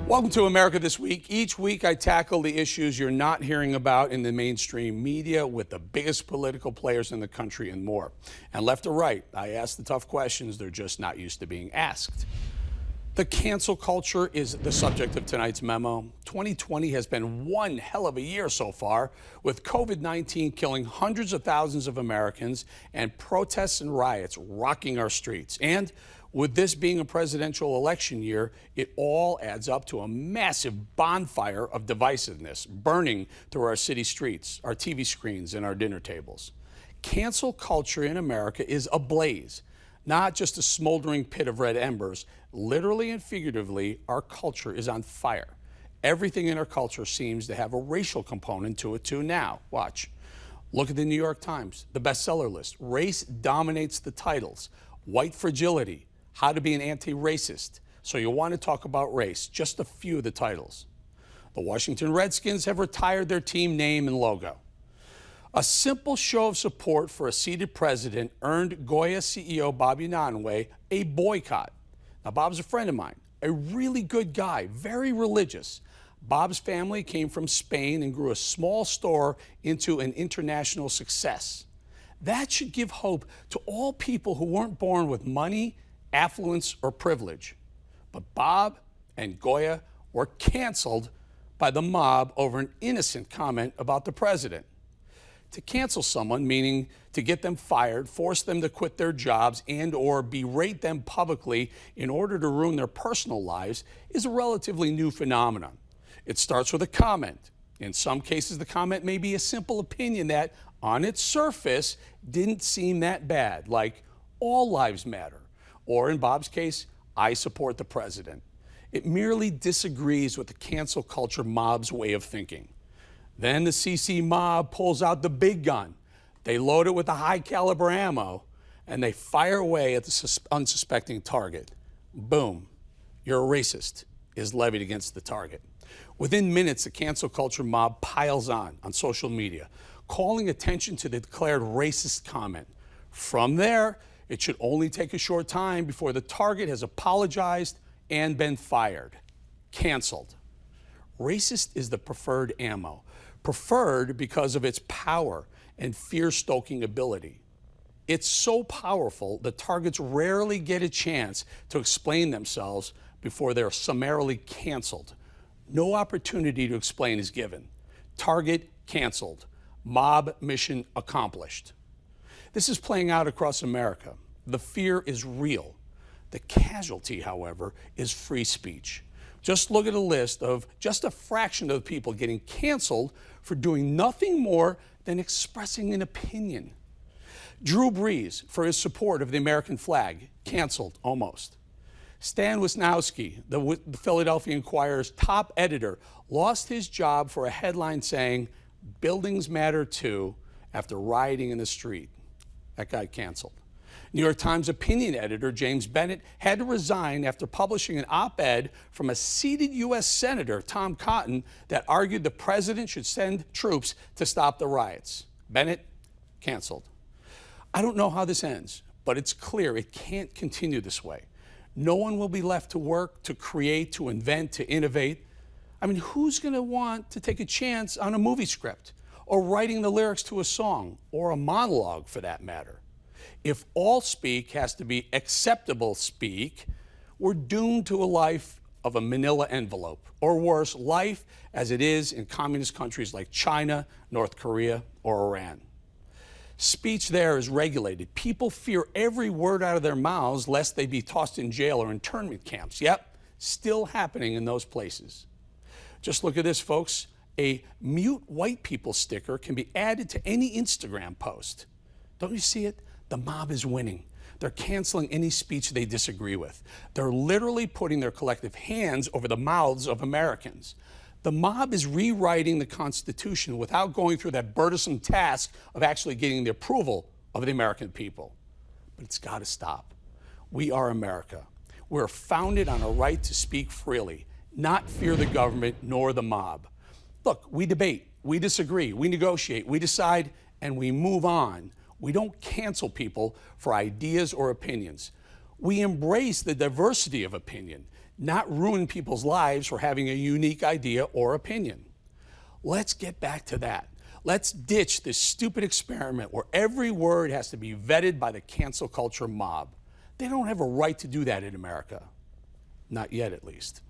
Welcome to America This Week. Each week I tackle the issues you're not hearing about in the mainstream media with the biggest political players in the country and more. And left to right, I ask the tough questions they're just not used to being asked. The cancel culture is the subject of tonight's memo. 2020 has been one hell of a year so far, with COVID-19 killing hundreds of thousands of Americans and protests and riots rocking our streets. And with this being a presidential election year, it all adds up to a massive bonfire of divisiveness burning through our city streets, our TV screens, and our dinner tables. Cancel culture in America is ablaze, not just a smoldering pit of red embers. Literally and figuratively, our culture is on fire. Everything in our culture seems to have a racial component to it too now. Watch. Look at the New York Times, the bestseller list. Race dominates the titles. White fragility. How to be an anti-racist. So you want to talk about race, just a few of the titles. The Washington Redskins have retired their team name and logo. A simple show of support for a seated president earned Goya CEO Bob Unanue a boycott. Now, Bob's a friend of mine, a really good guy, very religious. Bob's family came from Spain and grew a small store into an international success. That should give hope to all people who weren't born with money, affluence, or privilege. But Bob and Goya were canceled by the mob over an innocent comment about the president. To cancel someone, meaning to get them fired, force them to quit their jobs, and or berate them publicly in order to ruin their personal lives, is a relatively new phenomenon. It starts with a comment. In some cases, the comment may be a simple opinion that, on its surface, didn't seem that bad, like all lives matter. Or in Bob's case, I support the president. It merely disagrees with the cancel culture mob's way of thinking. Then the CC mob pulls out the big gun. They load it with a high caliber ammo and they fire away at the unsuspecting target. Boom, you're a racist is levied against the target. Within minutes, the cancel culture mob piles on social media, calling attention to the declared racist comment. From there, it should only take a short time before the target has apologized and been fired. Canceled. Racist is the preferred ammo. Preferred because of its power and fear-stoking ability. It's so powerful that targets rarely get a chance to explain themselves before they're summarily canceled. No opportunity to explain is given. Target canceled. Mob mission accomplished. This is playing out across America. The fear is real. The casualty, however, is free speech. Just look at a list of just a fraction of the people getting canceled for doing nothing more than expressing an opinion. Drew Brees for his support of the American flag, canceled almost. Stan Wisniewski, the Philadelphia Inquirer's top editor, lost his job for a headline saying, "Buildings matter too," after rioting in the street. That got canceled. New York Times opinion editor James Bennett had to resign after publishing an op-ed from a seated U.S. Senator, Tom Cotton, that argued the president should send troops to stop the riots. Bennett, canceled. I don't know how this ends, but it's clear it can't continue this way. No one will be left to work, to create, to invent, to innovate. I mean, who's going to want to take a chance on a movie script or writing the lyrics to a song or a monologue for that matter? If all speak has to be acceptable speak, we're doomed to a life of a manila envelope, or worse, life as it is in communist countries like China, North Korea, or Iran. Speech there is regulated. People fear every word out of their mouths lest they be tossed in jail or internment camps. Yep, still happening in those places. Just look at this, folks. A mute white people sticker can be added to any Instagram post. Don't you see it? The mob is winning. They're canceling any speech they disagree with. They're literally putting their collective hands over the mouths of Americans. The mob is rewriting the Constitution without going through that burdensome task of actually getting the approval of the American people. But it's got to stop. We are America. We're founded on a right to speak freely, not fear the government nor the mob. Look, we debate, we disagree, we negotiate, we decide, and we move on. We don't cancel people for ideas or opinions. We embrace the diversity of opinion. not ruin people's lives for having a unique idea or opinion. Let's get back to that. Let's ditch this stupid experiment where every word has to be vetted by the cancel culture mob. They don't have a right to do that in America. Not yet, at least.